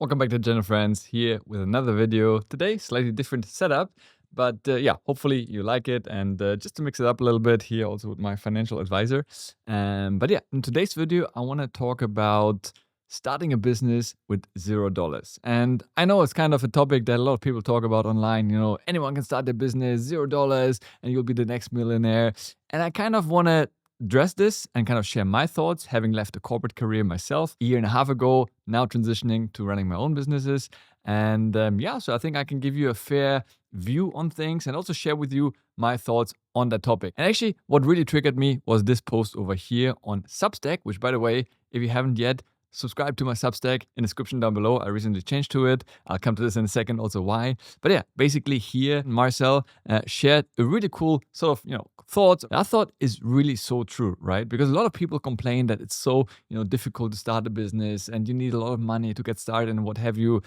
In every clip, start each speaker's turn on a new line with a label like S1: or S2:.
S1: Welcome back to General Friends, here with another video. Today, slightly different setup, but yeah, hopefully you like it. And just to mix it up a little bit here also with my financial advisor. But yeah, in today's video, I want to talk about starting a business with $0. And I know it's kind of a topic that a lot of people talk about online. Anyone can start their business, $0, and you'll be the next millionaire. And I kind of want to address this and kind of share my thoughts, having left a corporate career myself a year and a half ago, now transitioning to running my own businesses. And yeah, so I think I can give you a fair view on things and also share with you my thoughts on that topic. And actually, what really triggered me was this post over here on Substack, which, by the way, if you haven't yet, subscribe to my Substack in the description down below. I recently changed to it. I'll come to this in a second, also why. But yeah, basically here, Marcel shared a really cool sort of, thoughts. I thought is really so true, right? Because a lot of people complain that it's so, difficult to start a business and you need a lot of money to get started and what have you.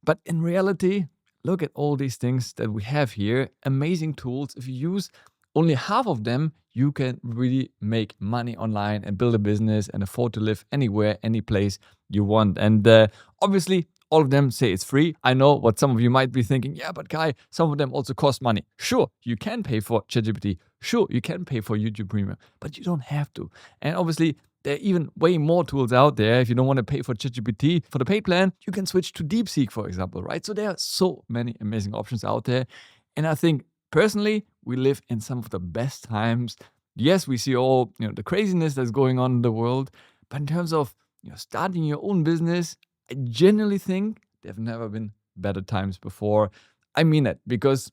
S1: But in reality, look at all these things that we have here. Amazing tools. If you use only half of them, you can really make money online and build a business and afford to live anywhere, any place you want. And obviously, all of them say it's free. I know what some of you might be thinking. Yeah, but Kai, some of them also cost money. Sure, you can pay for ChatGPT. Sure, you can pay for YouTube Premium, but you don't have to. And obviously, there are even way more tools out there. If you don't want to pay for ChatGPT for the paid plan, you can switch to DeepSeek, for example, right? So there are so many amazing options out there. And I think personally, we live in some of the best times. Yes, we see all the craziness that's going on in the world, but in terms of starting your own business, I genuinely think there have never been better times before. I mean it because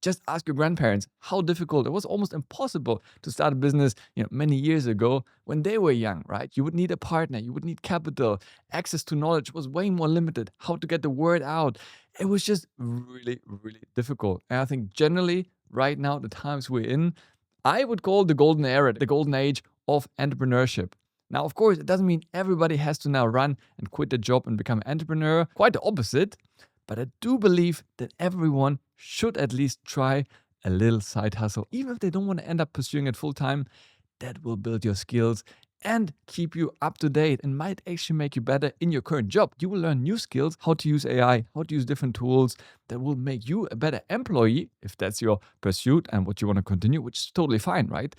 S1: just ask your grandparents how difficult it was, almost impossible to start a business many years ago when they were young, right? You would need a partner, you would need capital, access to knowledge was way more limited, how to get the word out. It was just really, really difficult. And I think generally right now, the times we're in, I would call the golden era, the golden age of entrepreneurship. Now, of course, it doesn't mean everybody has to now run and quit their job and become an entrepreneur. Quite the opposite. But I do believe that everyone should at least try a little side hustle, even if they don't want to end up pursuing it full time. That will build your skills and keep you up to date and might actually make you better in your current job. You will learn new skills, how to use AI, how to use different tools that will make you a better employee, if that's your pursuit and what you want to continue, which is totally fine, right?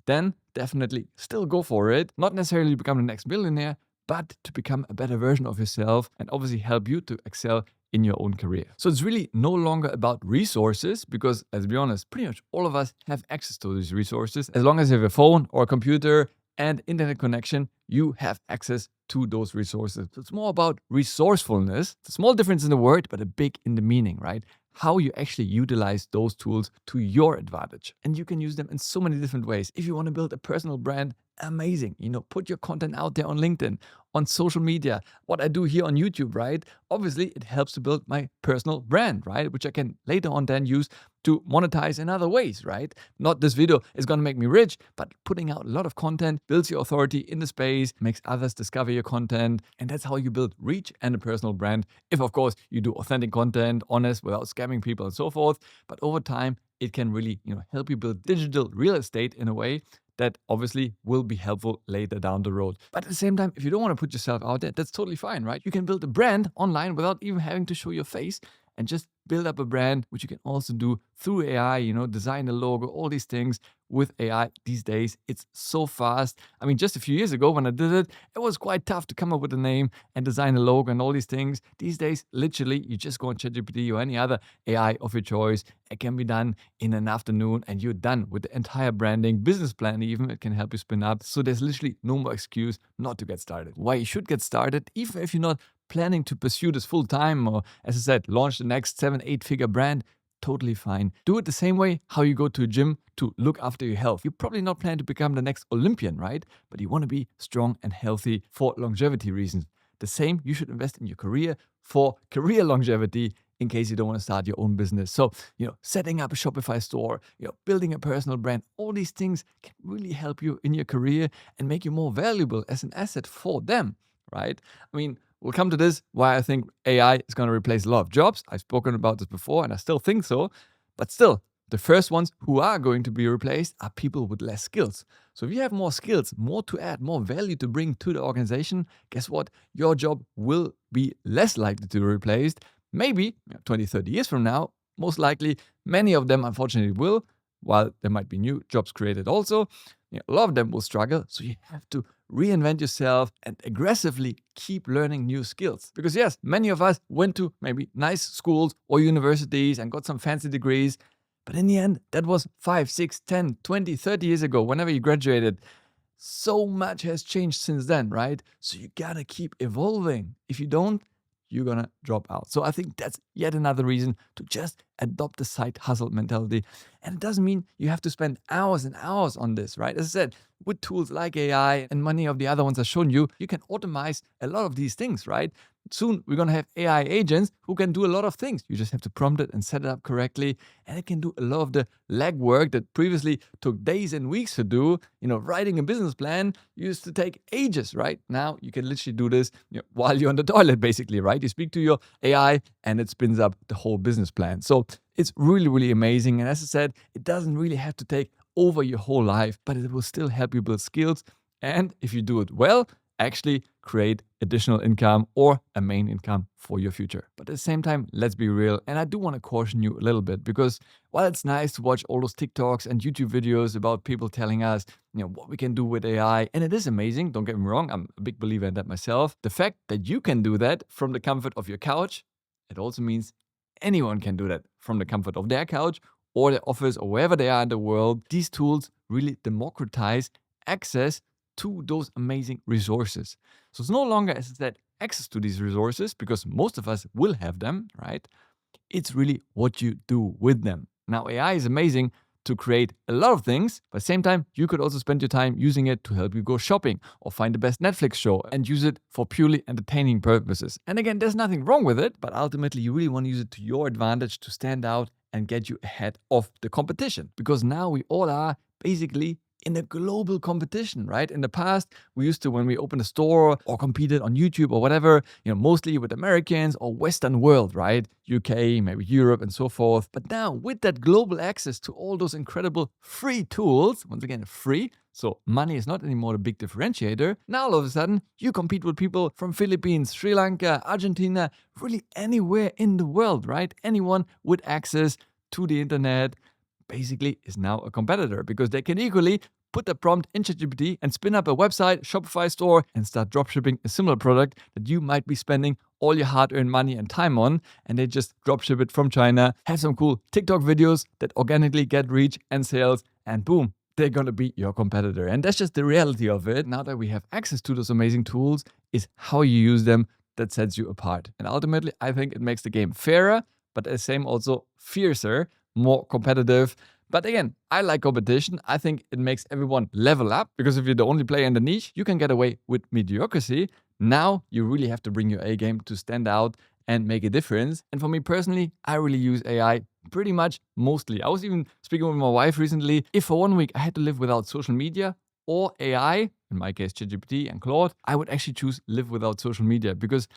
S1: Then definitely still go for it. Not necessarily to become the next millionaire, but to become a better version of yourself and obviously help you to excel in your own career. So it's really no longer about resources because, let's be honest, pretty much all of us have access to these resources. As long as you have a phone or a computer and internet connection, you have access to those resources. So it's more about resourcefulness. It's a small difference in the word, but a big in the meaning, right? How you actually utilize those tools to your advantage. And you can use them in so many different ways. If you want to build a personal brand, amazing. Put your content out there on LinkedIn, on social media, what I do here on YouTube, right? Obviously, it helps to build my personal brand, right? Which I can later on then use to monetize in other ways, right? Not this video is going to make me rich, but putting out a lot of content builds your authority in the space, makes others discover your content. And that's how you build reach and a personal brand. If, of course, you do authentic content, honest, without scamming people and so forth. But over time, it can really, help you build digital real estate in a way that obviously will be helpful later down the road. But at the same time, if you don't want to put yourself out there, that's totally fine, right? You can build a brand online without even having to show your face and just build up a brand, which you can also do through AI, design a logo, all these things with AI these days. It's so fast. I mean, just a few years ago when I did it, it was quite tough to come up with a name and design a logo and all these things. These days, literally, you just go on ChatGPT or any other AI of your choice. It can be done in an afternoon and you're done with the entire branding, business plan even. It can help you spin up. So there's literally no more excuse not to get started. Why you should get started, even if you're not planning to pursue this full time or, as I said, launch the next 7-8 figure brand, totally fine. Do it the same way how you go to a gym to look after your health. You probably not plan to become the next Olympian, right? But you want to be strong and healthy for longevity reasons. The same, you should invest in your career for career longevity in case you don't want to start your own business. So, setting up a Shopify store, building a personal brand, all these things can really help you in your career and make you more valuable as an asset for them, right? I mean, we'll come to this, why I think AI is going to replace a lot of jobs. I've spoken about this before and I still think so. But still, The first ones who are going to be replaced are people with less skills. So if you have more skills, more to add, more value to bring to the organization, guess what? Your job will be less likely to be replaced. Maybe 20, 30 years from now, most likely many of them unfortunately will, while there might be new jobs created also. A lot of them will struggle. So you have to reinvent yourself and aggressively keep learning new skills. Because yes, many of us went to maybe nice schools or universities and got some fancy degrees. But in the end, that was 5, 6, 10, 20, 30 years ago, whenever you graduated. So much has changed since then, right? So you gotta keep evolving. If you don't, you're gonna drop out. So I think that's yet another reason to just adopt the side hustle mentality. And it doesn't mean you have to spend hours and hours on this, right? As I said, with tools like AI and many of the other ones I've shown you, you can automate a lot of these things, right? Soon we're gonna have AI agents who can do a lot of things. You just have to prompt it and set it up correctly, and it can do a lot of the legwork that previously took days and weeks to do. Writing a business plan used to take ages, right? Now you can literally do this while you're on the toilet, basically, right? You speak to your AI and it spins up the whole business plan. So it's really, really amazing. And as I said, it doesn't really have to take over your whole life, but it will still help you build skills. And if you do it well, actually create additional income or a main income for your future. But at the same time, let's be real. And I do want to caution you a little bit, because while it's nice to watch all those TikToks and YouTube videos about people telling us, what we can do with AI, and it is amazing, don't get me wrong, I'm a big believer in that myself. The fact that you can do that from the comfort of your couch, it also means anyone can do that from the comfort of their couch or their office or wherever they are in the world. These tools really democratize access to those amazing resources. So it's no longer, as I said, access to these resources, because most of us will have them, right? It's really what you do with them. Now, AI is amazing to create a lot of things, but at the same time, you could also spend your time using it to help you go shopping or find the best Netflix show and use it for purely entertaining purposes. And again, there's nothing wrong with it, but ultimately you really want to use it to your advantage to stand out and get you ahead of the competition. Because now we all are basically in a global competition, right? In the past, we used to, when we opened a store or competed on YouTube or whatever, mostly with Americans or Western world, right? UK, maybe Europe and so forth. But now with that global access to all those incredible free tools, once again, free, so money is not anymore the big differentiator. Now all of a sudden, you compete with people from Philippines, Sri Lanka, Argentina, really anywhere in the world, right? Anyone with access to the internet basically is now a competitor, because they can equally put a prompt in ChatGPT and spin up a website, Shopify store, and start dropshipping a similar product that you might be spending all your hard-earned money and time on, and they just dropship it from China, have some cool TikTok videos that organically get reach and sales, and boom, they're gonna be your competitor. And that's just the reality of it. Now that we have access to those amazing tools, is how you use them that sets you apart. And ultimately, I think it makes the game fairer, but the same also fiercer, more competitive. But again, I like competition. I think it makes everyone level up, because if you're the only player in the niche, you can get away with mediocrity. Now you really have to bring your A game to stand out and make a difference. And for me personally, I really use AI pretty much mostly. I was even speaking with my wife recently. If for 1 week I had to live without social media or AI, in my case ChatGPT and Claude, I would actually choose live without social media, because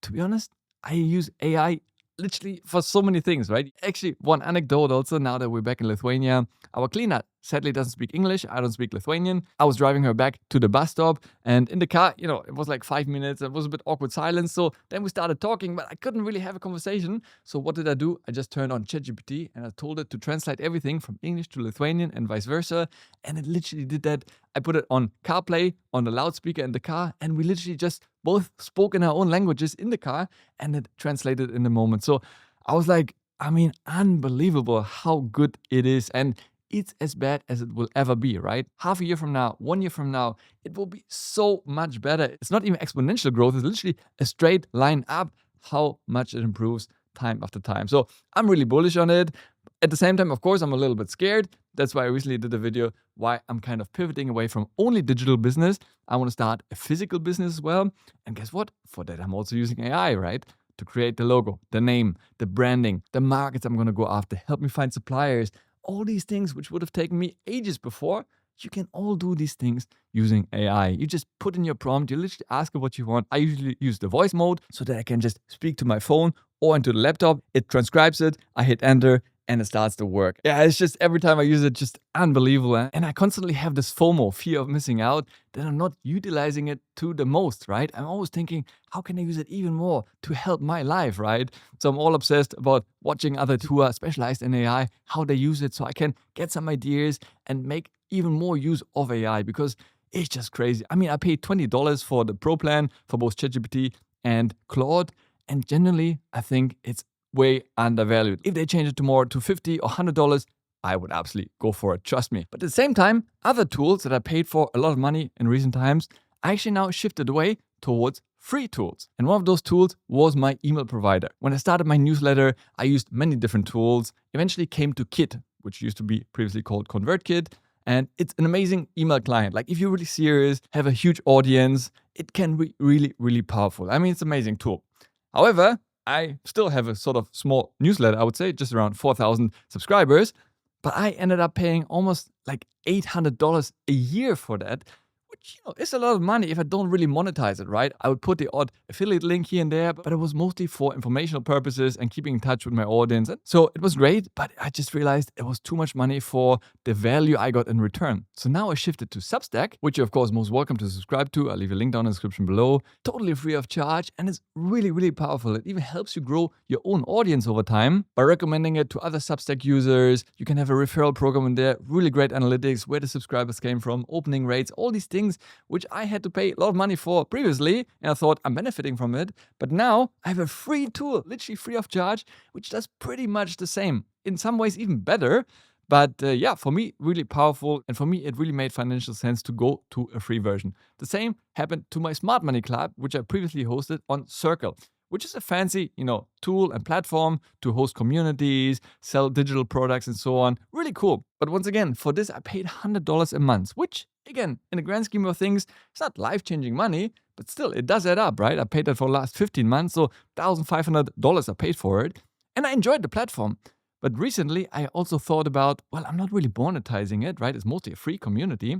S1: to be honest, I use AI literally for so many things, right? Actually, one anecdote also, now that we're back in Lithuania, our cleaner sadly doesn't speak English. I don't speak Lithuanian. I was driving her back to the bus stop, and in the car, it was like 5 minutes. It was a bit awkward silence. So then we started talking, but I couldn't really have a conversation. So what did I do? I just turned on ChatGPT and I told it to translate everything from English to Lithuanian and vice versa. And it literally did that. I put it on CarPlay, on the loudspeaker in the car, and we literally just both spoke in our own languages in the car, and it translated in the moment. So I was like, unbelievable how good it is. And it's as bad as it will ever be, right? Half a year from now, 1 year from now, it will be so much better. It's not even exponential growth. It's literally a straight line up, how much it improves time after time. So I'm really bullish on it. At the same time, of course, I'm a little bit scared. That's why I recently did a video why I'm kind of pivoting away from only digital business. I want to start a physical business as well. And guess what? For that, I'm also using AI, right? To create the logo, the name, the branding, the markets I'm going to go after, help me find suppliers, all these things which would have taken me ages before. You can all do these things using AI. You just put in your prompt, you literally ask it what you want. I usually use the voice mode so that I can just speak to my phone or into the laptop. It transcribes it, I hit enter, and it starts to work. Yeah, it's just every time I use it, just unbelievable. And I constantly have this FOMO, fear of missing out, that I'm not utilizing it to the most, right? I'm always thinking, how can I use it even more to help my life, right? So I'm all obsessed about watching others who are specialized in AI, how they use it, so I can get some ideas and make even more use of AI, because it's just crazy. I mean, I paid $20 for the Pro plan for both ChatGPT and Claude, and generally, I think it's way undervalued. If they change it tomorrow to $50 or $100, I would absolutely go for it, trust me. But at the same time, other tools that I paid for a lot of money in recent times, I actually now shifted away towards free tools. And one of those tools was my email provider. When I started my newsletter, I used many different tools, eventually came to Kit, which used to be previously called ConvertKit. And it's an amazing email client. Like if you're really serious, have a huge audience, it can be really, really powerful. I mean, it's an amazing tool. However, I still have a sort of small newsletter, I would say, just around 4,000 subscribers. But I ended up paying almost like $800 a year for that, which, is a lot of money if I don't really monetize it, right? I would put the odd affiliate link here and there, but it was mostly for informational purposes and keeping in touch with my audience. And so it was great, but I just realized it was too much money for the value I got in return. So now I shifted to Substack, which you're of course most welcome to subscribe to. I'll leave a link down in the description below. Totally free of charge, and it's really, really powerful. It even helps you grow your own audience over time by recommending it to other Substack users. You can have a referral program in there, really great analytics, where the subscribers came from, opening rates, all these things which I had to pay a lot of money for previously, and I thought I'm benefiting from it. But now I have a free tool, literally free of charge, which does pretty much the same. In some ways even better. But yeah, for me, really powerful. And for me, it really made financial sense to go to a free version. The same happened to my Smart Money Club, which I previously hosted on Circle, which is a fancy, tool and platform to host communities, sell digital products and so on. Really cool. But once again, for this, I paid $100 a month, which again, in the grand scheme of things, it's not life-changing money, but still, it does add up, right? I paid that for the last 15 months, so $1,500 I paid for it. And I enjoyed the platform. But recently, I also thought about, well, I'm not really monetizing it, right? It's mostly a free community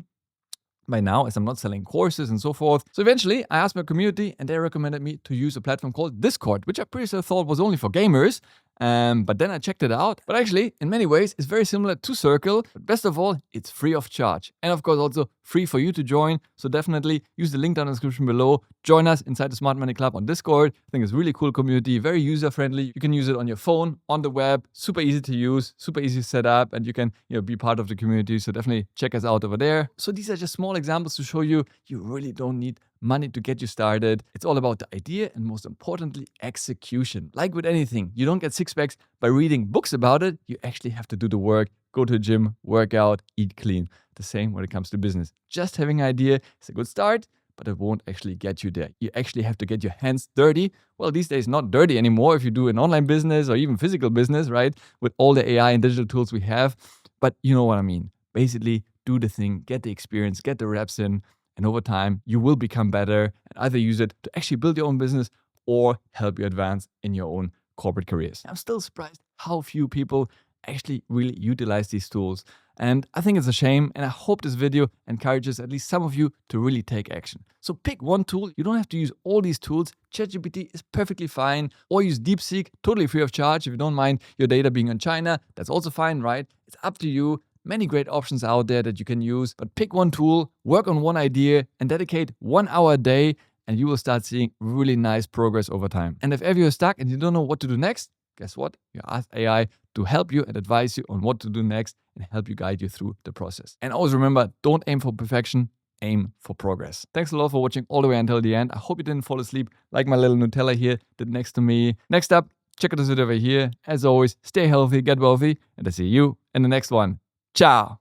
S1: by now, as I'm not selling courses and so forth. So eventually, I asked my community, and they recommended me to use a platform called Discord, which I previously thought was only for gamers. But then I checked it out. But actually, in many ways, it's very similar to Circle. But best of all, it's free of charge. And of course, also free for you to join. So definitely use the link down in the description below. Join us inside the Smart Money Club on Discord. I think it's a really cool community, very user-friendly. You can use it on your phone, on the web, super easy to use, super easy to set up, and you can be part of the community. So definitely check us out over there. So these are just small examples to show you really don't need money to get you started. It's all about the idea and most importantly, execution. Like with anything, you don't get six packs by reading books about it. You actually have to do the work, go to the gym, work out, eat clean. The same when it comes to business. Just having an idea is a good start, but it won't actually get you there. You actually have to get your hands dirty. Well, these days, not dirty anymore if you do an online business or even physical business, right? With all the AI and digital tools we have. But you know what I mean. Basically, do the thing, get the experience, get the reps in, and over time, you will become better and either use it to actually build your own business or help you advance in your own corporate careers. I'm still surprised how few people actually really utilize these tools. And I think it's a shame, and I hope this video encourages at least some of you to really take action. So pick one tool. You don't have to use all these tools. ChatGPT is perfectly fine. Or use DeepSeek, totally free of charge. If you don't mind your data being in China, that's also fine, right? It's up to you. Many great options out there that you can use, but pick one tool, work on one idea, and dedicate 1 hour a day, and you will start seeing really nice progress over time. And if ever you're stuck and you don't know what to do next, guess what? You ask AI to help you and advise you on what to do next and help you guide you through the process. And always remember, don't aim for perfection, aim for progress. Thanks a lot for watching all the way until the end. I hope you didn't fall asleep like my little Nutella here did next to me. Next up, check out this video over here. As always, stay healthy, get wealthy, and I see you in the next one. Ciao.